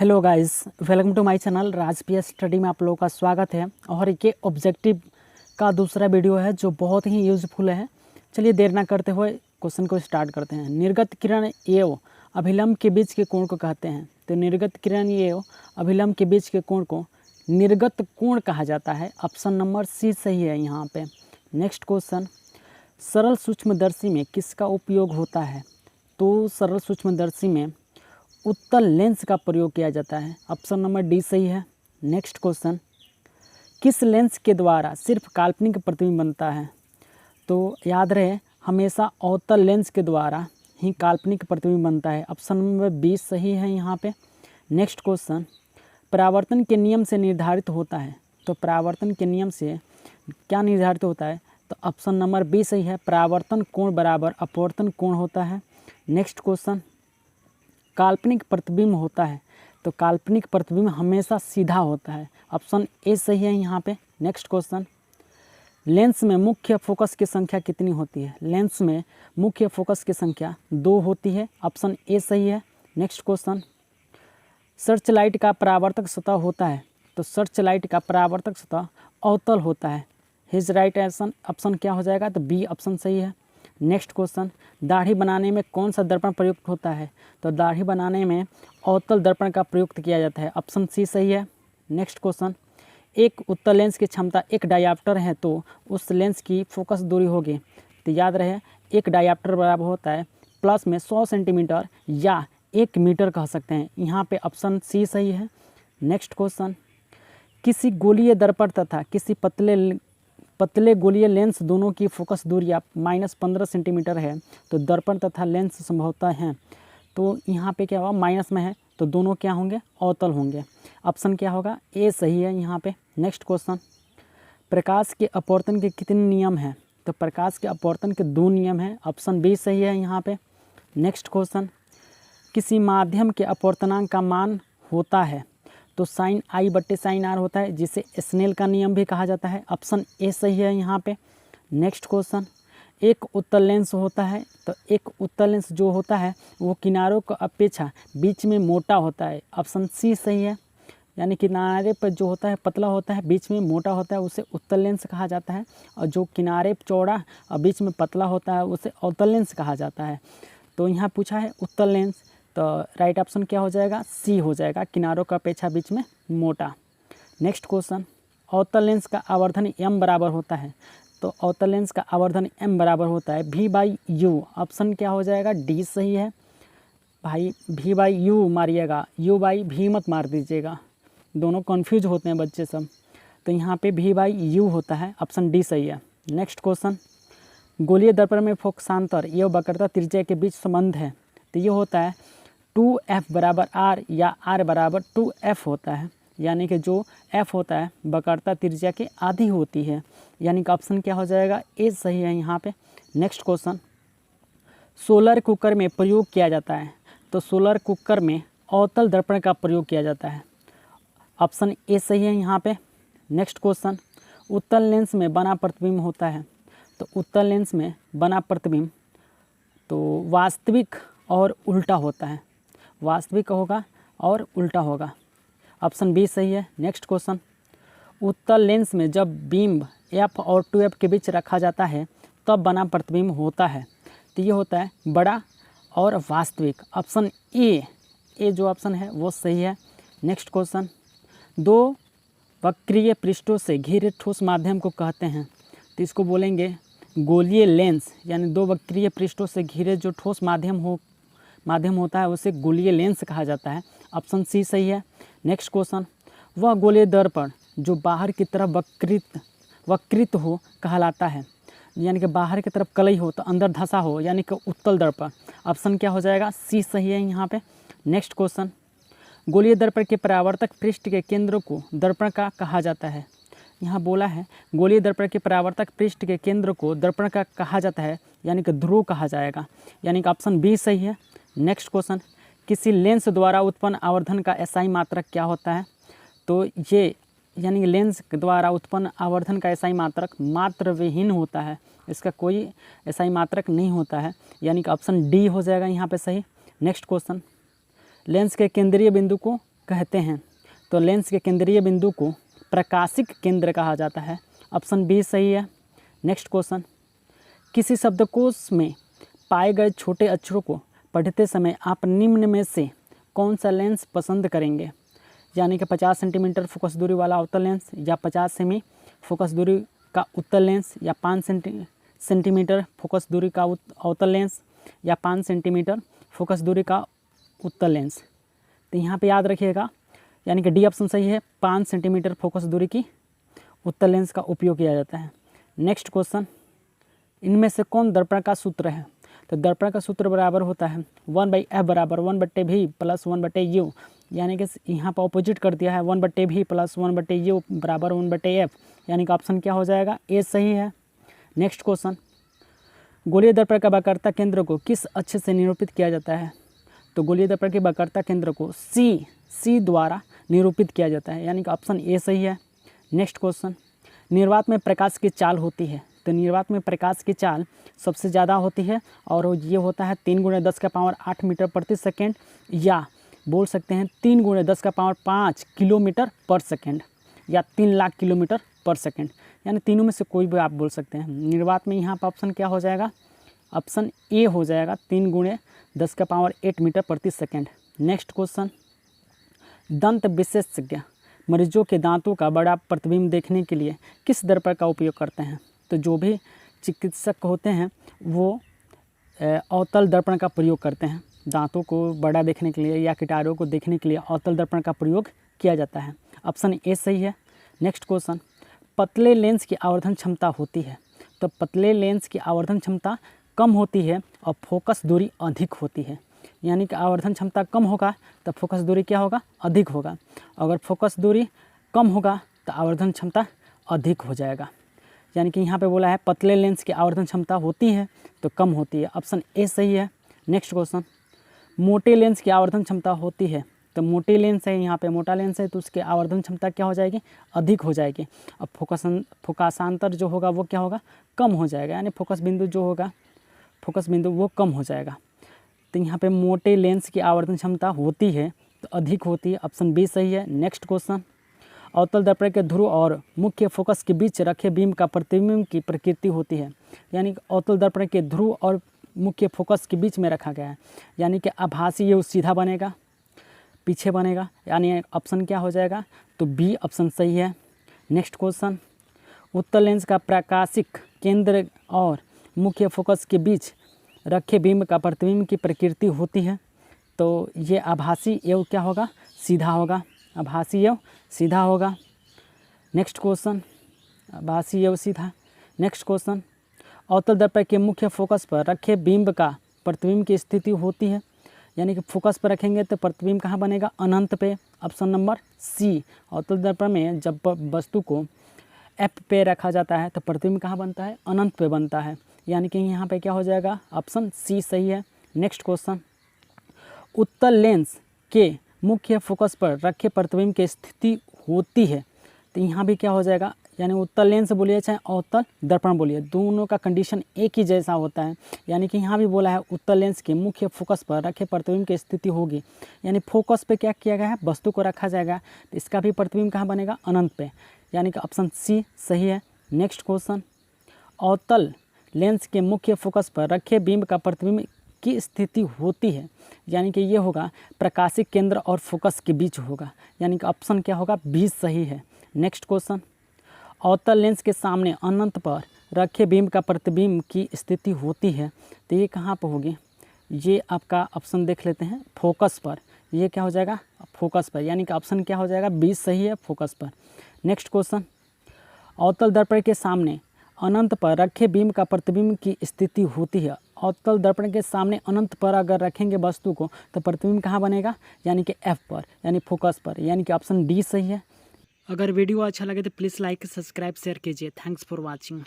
Hello guys, welcome to my channel Raj P study में आप लोगों का स्वागत है। और ये ऑब्जेक्टिव का दूसरा वीडियो है जो बहुत ही यूज़फुल है। चलिए देर ना करते हुए क्वेश्चन को स्टार्ट करते हैं। निर्गत किरण एवं अभिलंब के बीच के कोण को कहते हैं। तो निर्गत किरण एवं अभिलंब के बीच के कोण को निर्गत कोण कहा जाता है। ऑप्शन नंबर सी सही है यहाँ पे। नेक्स्ट क्वेश्चन, सरल सूक्ष्मदर्शी में किसका उपयोग होता है? तो सरल सूक्ष्मदर्शी में उत्तल लेंस का प्रयोग किया जाता है। ऑप्शन नंबर डी सही है। नेक्स्ट क्वेश्चन, किस लेंस के द्वारा सिर्फ काल्पनिक प्रतिबिंब बनता है? तो याद रहे हमेशा अवतल लेंस के द्वारा ही काल्पनिक प्रतिबिंब बनता है। ऑप्शन नंबर बी सही है यहाँ पे। नेक्स्ट क्वेश्चन, परावर्तन के नियम से निर्धारित होता है। तो परावर्तन के नियम से क्या निर्धारित होता है? तो ऑप्शन नंबर बी सही है। परावर्तन कोण बराबर अपवर्तन कोण होता है। नेक्स्ट क्वेश्चन, काल्पनिक प्रतिबिंब होता है। तो काल्पनिक प्रतिबिंब हमेशा सीधा होता है। ऑप्शन ए सही है यहाँ पे। नेक्स्ट क्वेश्चन, लेंस में मुख्य फोकस की संख्या कितनी होती है? लेंस में मुख्य फोकस की संख्या 2 होती है। ऑप्शन ए सही है। नेक्स्ट क्वेश्चन, सर्च लाइट का परावर्तक सतह होता है। तो सर्च लाइट का परावर्तक सतह अवतल होता है। हिज राइट ऑप्शन क्या हो जाएगा? तो बी ऑप्शन सही है। नेक्स्ट क्वेश्चन, दाढ़ी बनाने में कौन सा दर्पण प्रयुक्त होता है? तो दाढ़ी बनाने में अवतल दर्पण का प्रयुक्त किया जाता है। ऑप्शन सी सही है। नेक्स्ट क्वेश्चन, एक उत्तल लेंस की क्षमता 1 डायाप्टर है तो उस लेंस की फोकस दूरी होगी। तो याद रहे 1 डायाप्टर बराबर होता है प्लस में 100 सेंटीमीटर या 1 मीटर कह सकते हैं। यहाँ पे ऑप्शन सी सही है। नेक्स्ट क्वेश्चन, किसी गोलीय दर्पण तथा किसी पतले गोलीय लेंस दोनों की फोकस दूरी -15 सेंटीमीटर है तो दर्पण तथा लेंस संभवतः हैं। तो यहाँ पे क्या होगा? माइनस में है तो दोनों क्या होंगे? अवतल होंगे। ऑप्शन क्या होगा? ए सही है यहाँ पे। नेक्स्ट क्वेश्चन, प्रकाश के अपवर्तन के कितने नियम हैं? तो प्रकाश के अपवर्तन के 2 नियम हैं। ऑप्शन बी सही है यहाँ पे। नेक्स्ट क्वेश्चन, किसी माध्यम के अपवर्तनांक का मान होता है तो साइन आई बट्टे साइन आर होता है, जिसे स्नेल का नियम भी कहा जाता है। ऑप्शन ए सही है यहाँ पे। नेक्स्ट क्वेश्चन, एक उत्तल लेंस होता है तो एक उत्तल लेंस जो होता है वो किनारों की अपेक्षा बीच में मोटा होता है। ऑप्शन सी सही है। यानी किनारे पर जो होता है पतला होता है, बीच में मोटा होता है, उसे उत्तल लेंस कहा जाता है। और जो किनारे चौड़ा और बीच में पतला होता है उसे अवतल लेंस कहा जाता है। तो यहाँ पूछा है उत्तल लेंस, तो राइट ऑप्शन क्या हो जाएगा? सी हो जाएगा, किनारों का अपेक्षा बीच में मोटा। नेक्स्ट क्वेश्चन, अवतल लेंस का आवर्धन m बराबर होता है। तो अवतल लेंस का आवर्धन m बराबर होता है v/u। ऑप्शन क्या हो जाएगा? डी सही है। भाई v/u मारिएगा, u/v मत मार दीजिएगा, दोनों कन्फ्यूज होते हैं बच्चे सब। तो यहाँ पे v/u होता है। ऑप्शन डी सही है। नेक्स्ट क्वेश्चन, गोलीय दर्पण में फोकसांतर एवं वक्रता त्रिज्या के बीच संबंध है। तो ये होता है 2f बराबर r या r बराबर 2f होता है। यानी कि जो f होता है वक्रता त्रिज्या के आधी होती है। यानी कि ऑप्शन क्या हो जाएगा? ए सही है यहाँ पे। नेक्स्ट क्वेश्चन, सोलर कुकर में प्रयोग किया जाता है। तो सोलर कुकर में अवतल दर्पण का प्रयोग किया जाता है। ऑप्शन ए सही है यहाँ पे। नेक्स्ट क्वेश्चन, उत्तल लेंस में बना प्रतिबिंब होता है। तो उत्तल लेंस में बना प्रतिबिंब तो वास्तविक और उल्टा होता है। वास्तविक होगा और उल्टा होगा। ऑप्शन बी सही है। नेक्स्ट क्वेश्चन, उत्तल लेंस में जब बीम f और 2f के बीच रखा जाता है तब बना प्रतिबिंब होता है। तो ये होता है बड़ा और वास्तविक। ऑप्शन ए जो ऑप्शन है वो सही है। नेक्स्ट क्वेश्चन, 2 वक्रीय पृष्ठों से घिरे ठोस माध्यम को कहते हैं। तो इसको बोलेंगे गोलीय लेंस। यानी 2 वक्रीय पृष्ठों से घिरे जो ठोस माध्यम होता है उसे गोलीय लेंस कहा जाता है। ऑप्शन सी सही है। नेक्स्ट क्वेश्चन, वह गोलीय दर्पण जो बाहर की तरफ वक्रित हो कहलाता है। यानी कि बाहर की तरफ कलई हो तो अंदर धंसा हो, यानी कि उत्तल दर्पण। ऑप्शन क्या हो जाएगा? सी सही है यहाँ पे। नेक्स्ट क्वेश्चन, गोलीय दर्पण के परावर्तक पृष्ठ के केंद्र को दर्पण का कहा जाता है। यहाँ बोला है गोलीय दर्पण के परावर्तक पृष्ठ के केंद्र को दर्पण का कहा जाता है, यानी कि ध्रुव कहा जाएगा। यानी कि ऑप्शन बी सही है। नेक्स्ट क्वेश्चन, किसी लेंस द्वारा उत्पन्न आवर्धन का एसआई मात्रक क्या होता है? तो ये यानी लेंस द्वारा उत्पन्न आवर्धन का एसआई मात्रक मात्र विहीन होता है, इसका कोई एसआई मात्रक नहीं होता है। यानी कि ऑप्शन डी हो जाएगा यहाँ पे सही। नेक्स्ट क्वेश्चन, लेंस के केंद्रीय बिंदु को कहते हैं? तो लेंस के केंद्रीय बिंदु को प्रकाशिक केंद्र कहा जाता है। ऑप्शन बी सही है। नेक्स्ट क्वेश्चन, किसी शब्दकोश में पाए गए छोटे अक्षरों को पढ़ते समय आप निम्न में से कौन सा लेंस पसंद करेंगे? यानी कि 50 सेंटीमीटर फोकस दूरी वाला अवतल लेंस, या 50 सेमी फोकस दूरी का उत्तल लेंस, या 5 सेंटीमीटर फोकस दूरी का अवतल लेंस, या 5 सेंटीमीटर फोकस दूरी का उत्तल लेंस। तो यहाँ पे याद रखिएगा, यानी कि डी ऑप्शन सही है, 5 सेंटीमीटर फोकस दूरी की उत्तल लेंस का उपयोग किया जाता है। नेक्स्ट क्वेश्चन, इनमें से कौन दर्पण का सूत्र है? तो दर्पण का सूत्र बराबर होता है 1/f बराबर 1/v प्लस 1/u, यानी कि यहाँ पर ऑपोजिट कर दिया है 1/v प्लस 1/u बराबर 1/f, यानी कि ऑप्शन क्या हो जाएगा? ए सही है। नेक्स्ट क्वेश्चन, गोलीय दर्पण का वक्रता केंद्र को किस अक्ष से निरूपित किया जाता है? तो गोलीय दर्पण के वक्रता केंद्र को सी द्वारा निरूपित किया जाता है, यानी कि ऑप्शन ए सही है। नेक्स्ट क्वेश्चन, निर्वात में प्रकाश की चाल होती है? तो निर्वात में प्रकाश की चाल सबसे ज़्यादा होती है और ये होता है 3 × 10⁸ मीटर प्रति सेकेंड, या बोल सकते हैं 3 × 10⁵ किलोमीटर पर सेकेंड, या 3 लाख किलोमीटर पर सेकेंड, यानी तीनों में से कोई भी आप बोल सकते हैं। निर्वात में यहाँ पर ऑप्शन क्या हो जाएगा? ऑप्शन ए हो जाएगा, 3 × 10⁸ मीटर प्रति सेकेंड। नेक्स्ट क्वेश्चन, दंत विशेषज्ञ मरीजों के दांतों का बड़ा प्रतिबिंब देखने के लिए किस दर्पण का उपयोग करते हैं? तो जो भी चिकित्सक होते हैं वो अवतल दर्पण का प्रयोग करते हैं। दांतों को बड़ा देखने के लिए या कीटाणुओं को देखने के लिए अवतल दर्पण का प्रयोग किया जाता है। ऑप्शन ए सही है। नेक्स्ट क्वेश्चन, पतले लेंस की आवर्धन क्षमता होती है? तो पतले लेंस की आवर्धन क्षमता कम होती है और फोकस दूरी अधिक होती है, यानी कि आवर्धन क्षमता कम होगा तो फोकस दूरी क्या होगा? अधिक होगा। अगर फोकस दूरी कम होगा तो आवर्धन क्षमता अधिक हो जाएगा, यानी कि यहाँ पे बोला है पतले लेंस की आवर्धन क्षमता होती है तो कम होती है। ऑप्शन ए सही है। नेक्स्ट क्वेश्चन, मोटे लेंस की आवर्धन क्षमता होती है? तो मोटे लेंस है, यहाँ पे मोटा लेंस है तो उसकी आवर्धन क्षमता क्या हो जाएगी? अधिक हो जाएगी। अब फोकसांतर जो होगा वो क्या होगा? कम हो जाएगा, यानी फोकस बिंदु जो होगा फोकस बिंदु वो कम हो जाएगा। तो यहाँ पे मोटे लेंस की आवर्धन क्षमता होती है तो अधिक होती है। ऑप्शन बी सही है। नेक्स्ट क्वेश्चन, अवतल दर्पण के ध्रुव और मुख्य फोकस के बीच रखे बीम का प्रतिबिंब की प्रकृति होती है? यानी कि अवतल दर्पण के ध्रुव और मुख्य फोकस के बीच में रखा गया है, यानी कि आभासी ये सीधा बनेगा, पीछे बनेगा, यानी ऑप्शन क्या हो जाएगा? तो बी ऑप्शन सही है। नेक्स्ट क्वेश्चन, उत्तल लेंस का प्रकाशिक केंद्र और मुख्य फोकस के बीच रखे बीम का प्रतिबिंब की प्रकृति होती है? तो ये आभासी एवं क्या होगा? सीधा होगा। आभासी एवं सीधा होगा। नेक्स्ट क्वेश्चन, आभासी एवं सीधा। नेक्स्ट क्वेश्चन, अवतल दर्पण के मुख्य फोकस पर रखे बिंब का प्रतिबिंब की स्थिति होती है? यानी कि फोकस पर रखेंगे तो प्रतिबिंब कहाँ बनेगा? अनंत पे। Option number C. अवतल दर्पण में जब वस्तु को एफ पे रखा जाता है तो प्रतिबिंब कहाँ बनता है? अनंत पे बनता है, यानी कि यहाँ पे क्या हो जाएगा? ऑप्शन सी सही है। नेक्स्ट क्वेश्चन, उत्तल लेंस के मुख्य फोकस पर रखे प्रतिबिंब की स्थिति होती है? तो यहाँ भी क्या हो जाएगा? यानी उत्तल लेंस बोलिए चाहे अवतल दर्पण बोलिए, दोनों का कंडीशन एक ही जैसा होता है। यानी कि यहाँ भी बोला है उत्तल लेंस के मुख्य फोकस पर रखे प्रतिबिंब की स्थिति होगी, यानी फोकस पे क्या किया गया है? वस्तु को रखा जाएगा, तो इसका भी प्रतिबिंब कहाँ बनेगा? अनंत पे, यानी कि ऑप्शन सी सही है। नेक्स्ट क्वेश्चन, अवतल लेंस के मुख्य फोकस पर रखे बीम का प्रतिबिंब की स्थिति होती है? यानी कि ये होगा प्रकाशिक केंद्र और फोकस के बीच होगा, यानी कि ऑप्शन क्या होगा? बी सही है। नेक्स्ट क्वेश्चन, अवतल लेंस के सामने अनंत पर रखे बीम का प्रतिबिंब की स्थिति होती है? तो ये कहाँ पर होगी? ये आपका ऑप्शन देख लेते हैं, फोकस पर। ये क्या हो जाएगा? फोकस पर, यानी कि ऑप्शन क्या हो जाएगा? बी सही है, फोकस पर। नेक्स्ट क्वेश्चन, अवतल दर्पण के सामने अनंत पर रखे बीम का प्रतिबिंब की स्थिति होती है? अवतल दर्पण के सामने अनंत पर अगर रखेंगे वस्तु को तो प्रतिबिंब कहाँ बनेगा? यानी कि एफ पर, यानी फोकस पर, यानी कि ऑप्शन डी सही है। अगर वीडियो अच्छा लगे तो प्लीज़ लाइक सब्सक्राइब शेयर कीजिए। Thanks for watching.